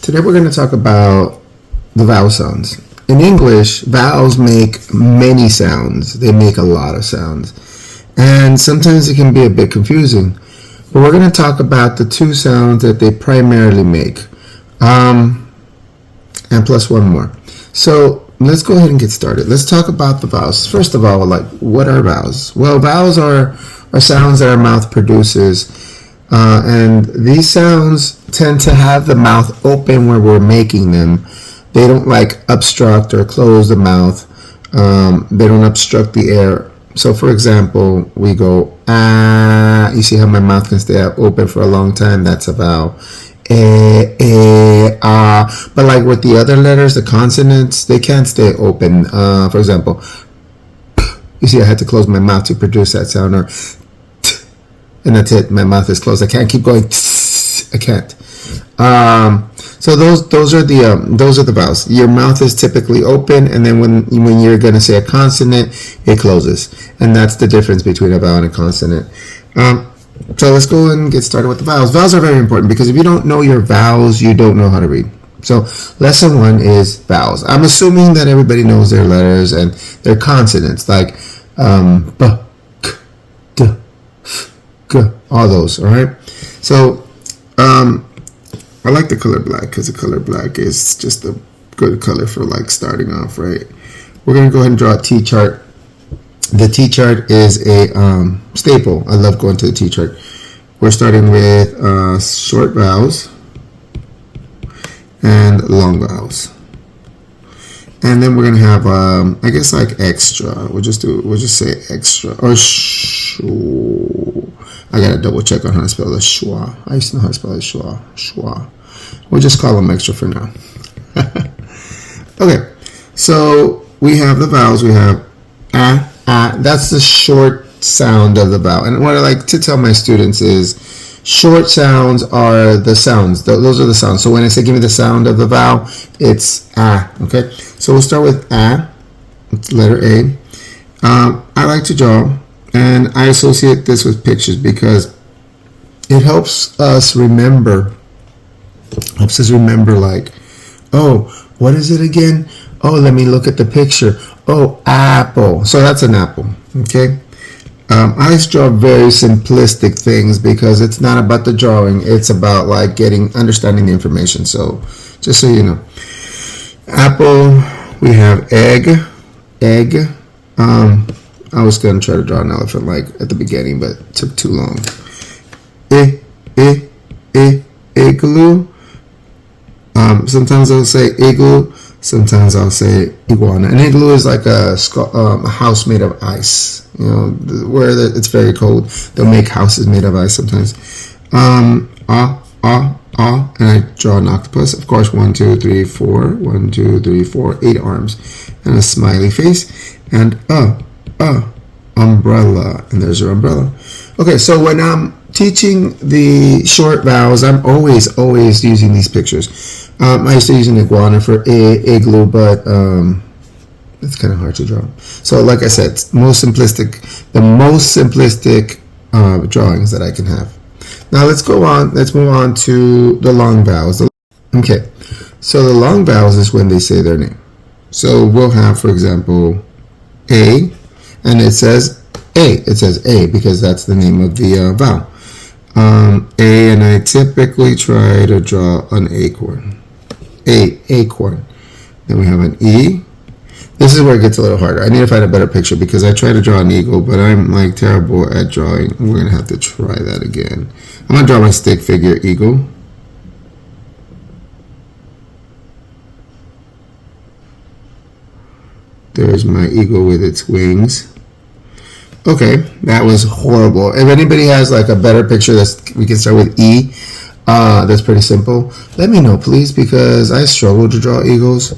Today we're going to talk about the vowel sounds. In English, vowels make many sounds. They make a lot of sounds. And sometimes it can be a bit confusing. But we're going to talk about the two sounds that they primarily make. And plus one more. So let's go ahead and get started. Let's talk about the vowels. First of all, what are vowels? Well, vowels are sounds that our mouth produces. And these sounds tend to have the mouth open where we're making them. They don't obstruct or close the mouth. They don't obstruct the air. So for example, we go ah. You see how my mouth can stay open for a long time? That's a vowel. Ah. But with the other letters, the consonants, they can't stay open. For example, you see I had to close my mouth to produce that sound. Or and that's it. My mouth is closed. I can't keep going. I can't. So those are the vowels. Your mouth is typically open, and then when you're going to say a consonant, it closes, and that's the difference between a vowel and a consonant. So let's go and get started with the vowels. Vowels are very important because if you don't know your vowels, you don't know how to read. So lesson 1 is vowels. I'm assuming that everybody knows their letters and their consonants, like b, k, d, f, g, all those. All right. So I like the color black because the color black is just a good color for starting off, right? We're going to go ahead and draw a T-chart. The T-chart is a staple. I love going to the T-chart. We're starting with short vowels and long vowels. And then we're going to have, I guess extra. We'll just say extra. Or I got to double check on how to spell the schwa. I used to know how to spell the schwa. Schwa. We'll just call them extra for now. Okay, so we have the vowels. We have ah, ah. That's the short sound of the vowel. And what I like to tell my students is short sounds are the sounds. Those are the sounds. So when I say give me the sound of the vowel, it's ah. Okay, so we'll start with ah. It's letter A. I like to draw, and I associate this with pictures because it helps us remember. Oh, what is it again? Oh, let me look at the picture. Oh, apple. So that's an apple. Okay. I just draw very simplistic things because it's not about the drawing. It's about understanding the information. So just so you know, apple. We have egg. I was gonna try to draw an elephant at the beginning, but it took too long. Igloo. Sometimes I'll say igloo. Sometimes I'll say iguana. An igloo is like a house made of ice. You know, where it's very cold, they'll make houses made of ice sometimes. And I draw an octopus. Of course, 1, 2, 3, 4. 1, 2, 3, 4. 8 arms and a smiley face. And umbrella. And there's your umbrella. Okay, so when I'm teaching the short vowels, I'm always using these pictures. I used to use an iguana for igloo, but it's kind of hard to draw. So like I said, the most simplistic drawings that I can have. Now let's move on to the long vowels. Okay, so the long vowels is when they say their name. So we'll have, for example, A, and it says A. It says A because that's the name of the vowel. A, and I typically try to draw an acorn. Acorn. Then we have an E. This is where it gets a little harder. I need to find a better picture because I try to draw an eagle, but I'm terrible at drawing. We're gonna have to try that again. I'm gonna draw my stick figure eagle. There's my eagle with its wings. Okay, that was horrible. If anybody has a better picture, we can start with E. That's pretty simple. Let me know, please, because I struggle to draw eagles.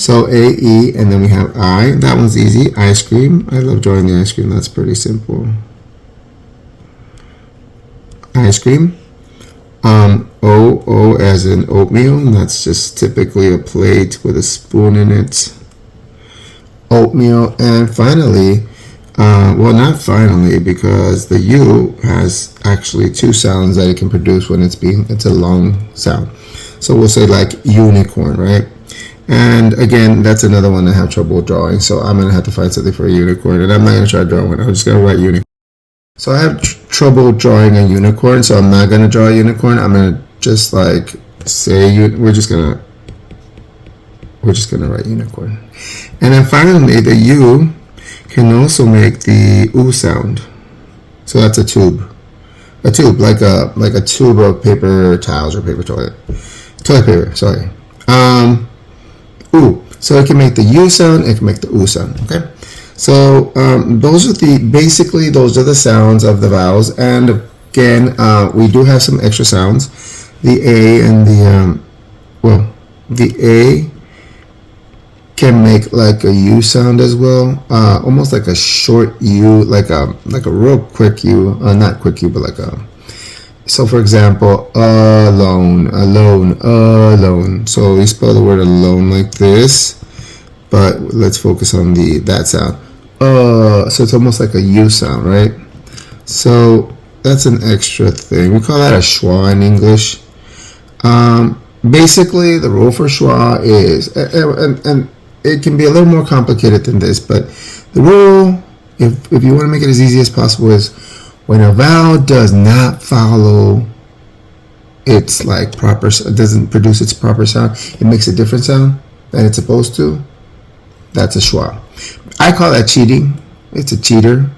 So A, E, and then we have I. That one's easy. Ice cream. I love drawing the ice cream. That's pretty simple. Ice cream. O as in oatmeal. That's just typically a plate with a spoon in it. Oatmeal. And finally, well, not finally, because the U has actually 2 sounds that it can produce when it's a long sound. So we'll say like unicorn, right? And again, that's another one I have trouble drawing. So I'm going to have to find something for a unicorn. And I'm not going to try to draw one. I'm just going to write unicorn. So I have trouble drawing a unicorn. So I'm not going to draw a unicorn. I'm going to just like say, we're just going to write unicorn. And then finally, the U can also make the oo sound. So that's a tube. A tube, like a tube of paper towels or paper toilet paper. Sorry. Ooh. So it can make the U sound. It can make the oo sound. Okay. So those are the sounds of the vowels. And again, we do have some extra sounds. The A and the A can make like a U sound as well, almost like a short U, like a real quick U, not quick U, but like a. So for example, alone, alone, alone. So we spell the word alone like this, but let's focus on that sound. So it's almost like a U sound, right? So that's an extra thing. We call that a schwa in English. Basically, the rule for schwa is, and it can be a little more complicated than this, but the rule, if you want to make it as easy as possible, is when a vowel does not follow its like proper, it doesn't produce its proper sound, it makes a different sound than it's supposed to, that's a schwa. I call that cheating. It's a cheater.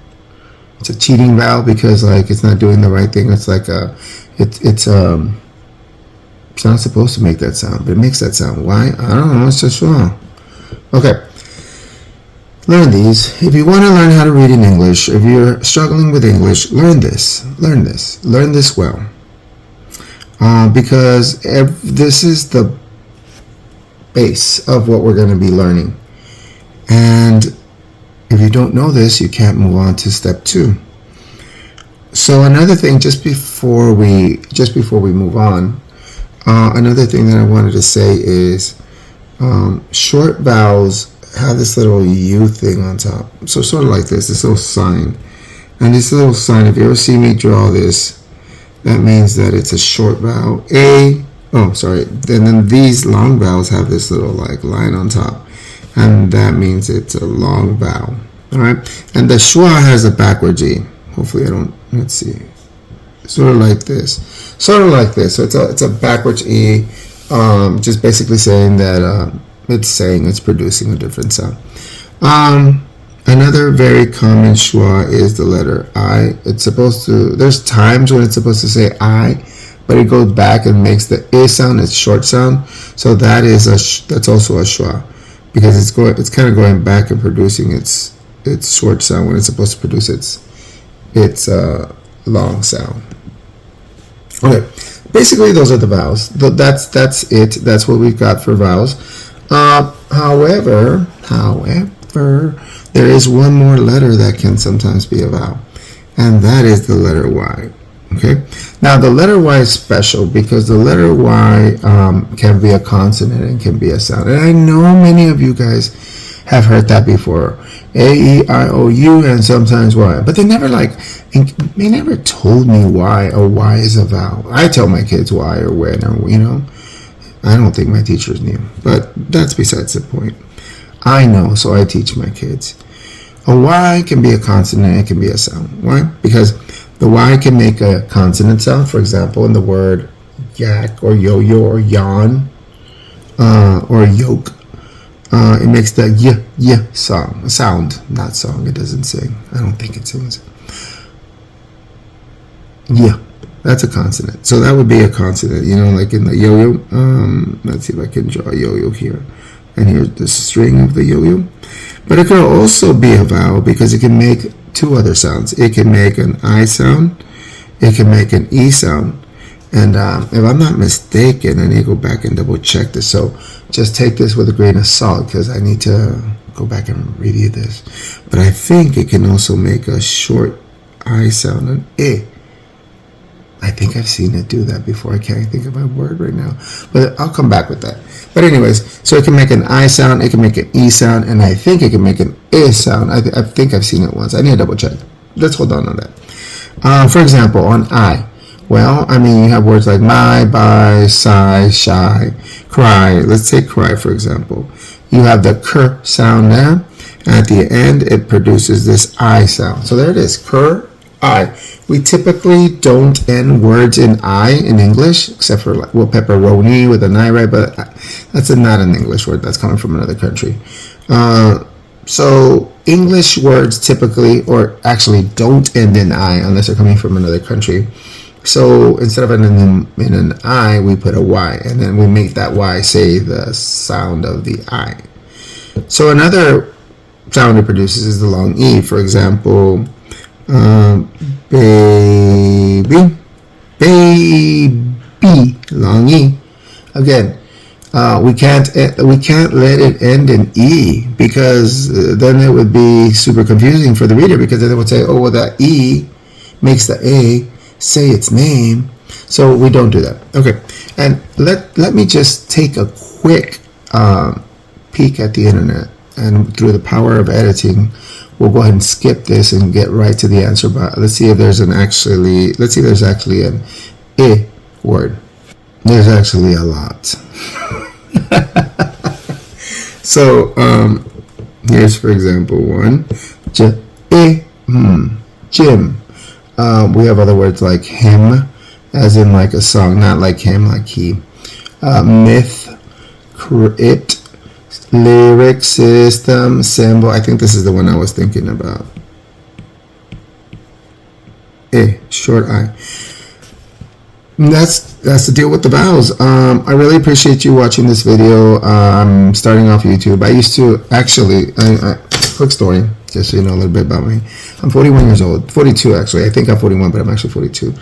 It's a cheating vowel because like it's not doing the right thing. It's like it's not supposed to make that sound, but it makes that sound. Why? I don't know. It's just wrong. Okay. Learn these. If you want to learn how to read in English, if you're struggling with English, learn this. Learn this. Learn this well. Because this is the base of what we're going to be learning. And if you don't know this, you can't move on to step 2. So another thing, just before we move on, another thing that I wanted to say is short vowels have this little U thing on top. So sort of like this little sign. And this little sign, if you ever see me draw this, that means that it's a short vowel. And then these long vowels have this little like line on top. And that means it's a long vowel. Alright? And the schwa has a backward G. Hopefully let's see. Sort of like this. Sort of like this. So it's a backwards E. Just basically saying that it's producing a different sound. Another very common schwa is the letter I. It's supposed to, there's times when it's supposed to say I, but it goes back and makes the I sound, it's short sound. So that's also a schwa, because it's kind of going back and producing its short sound when it's supposed to produce its long sound. Okay, basically those are the vowels. That's it. That's what we've got for vowels. However, there is one more letter that can sometimes be a vowel, and that is the letter Y. Okay. Now the letter Y is special because the letter Y can be a consonant and can be a sound. And I know many of you guys have heard that before. A, E, I, O, U, and sometimes Y. But they never told me why a Y is a vowel. I tell my kids why or when, or I don't think my teachers knew. But that's besides the point. I know, so I teach my kids. A Y can be a consonant, it can be a sound. Why? Because the Y can make a consonant sound, for example, in the word yak or yo-yo or yawn or yoke. It makes the sound, not song. It doesn't sing. I don't think it sings. Yeah, that's a consonant. So that would be a consonant, like in the yo-yo. Let's see if I can draw a yo-yo here. And here's the string of the yo-yo. But it could also be a vowel because it can make two other sounds. It can make an I sound. It can make an E sound. And if I'm not mistaken, I need to go back and double check this. So just take this with a grain of salt because I need to go back and review this. But I think it can also make a short I sound, an E. I think I've seen it do that before. I can't think of my word right now. But I'll come back with that. But anyways, so it can make an I sound, it can make an E sound, and I think it can make an I sound. I think I've seen it once. I need to double check. Let's hold on that. For example, on I, Well, I mean, you have words like my, by, sigh, shy, cry. Let's say cry, for example. You have the k sound there. And at the end, it produces this I sound. So there it is, k, I. We typically don't end words in I in English, except for like, well, pepperoni with an I, right? But that's not an English word. That's coming from another country. So English words typically, or actually don't end in I unless they're coming from another country. So instead of ending in an I, we put a Y, and then we make that Y say the sound of the I. So another sound it produces is the long E. For example, baby, baby, long E. Again, we can't let it end in E, because then it would be super confusing for the reader, because then they would say, oh, well, that E makes the A say its name. So we don't do that. Okay, and let me just take a quick peek at the internet, and through the power of editing, we'll go ahead and skip this and get right to the answer. But let's see if there's actually an I word. There's actually a lot. So here's, for example, one. Gym. We have other words like hymn, as in like a song, not like him, like he. Myth, it, lyric, system, symbol. I think this is the one I was thinking about. Short I. That's the deal with the vowels. I really appreciate you watching this video. I'm starting off YouTube. I used to actually, quick story, just so you know a little bit about me. I'm 41 years old, 42 actually. I think I'm 41, but I'm actually 42.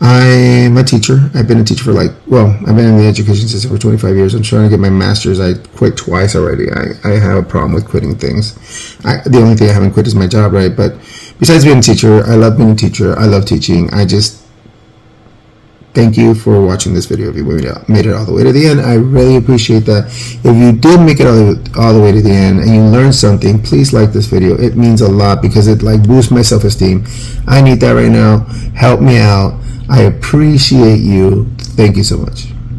I'm a teacher. I've been a teacher for I've been in the education system for 25 years. I'm trying to get my master's. I quit twice already. I have a problem with quitting things. The only thing I haven't quit is my job, right? But besides being a teacher, I love being a teacher. I love teaching. Thank you for watching this video. If you made it all the way to the end, I really appreciate that. If you did make it all the way to the end and you learned something, please like this video. It means a lot, because it boosts my self-esteem. I need that right now. Help me out. I appreciate you. Thank you so much.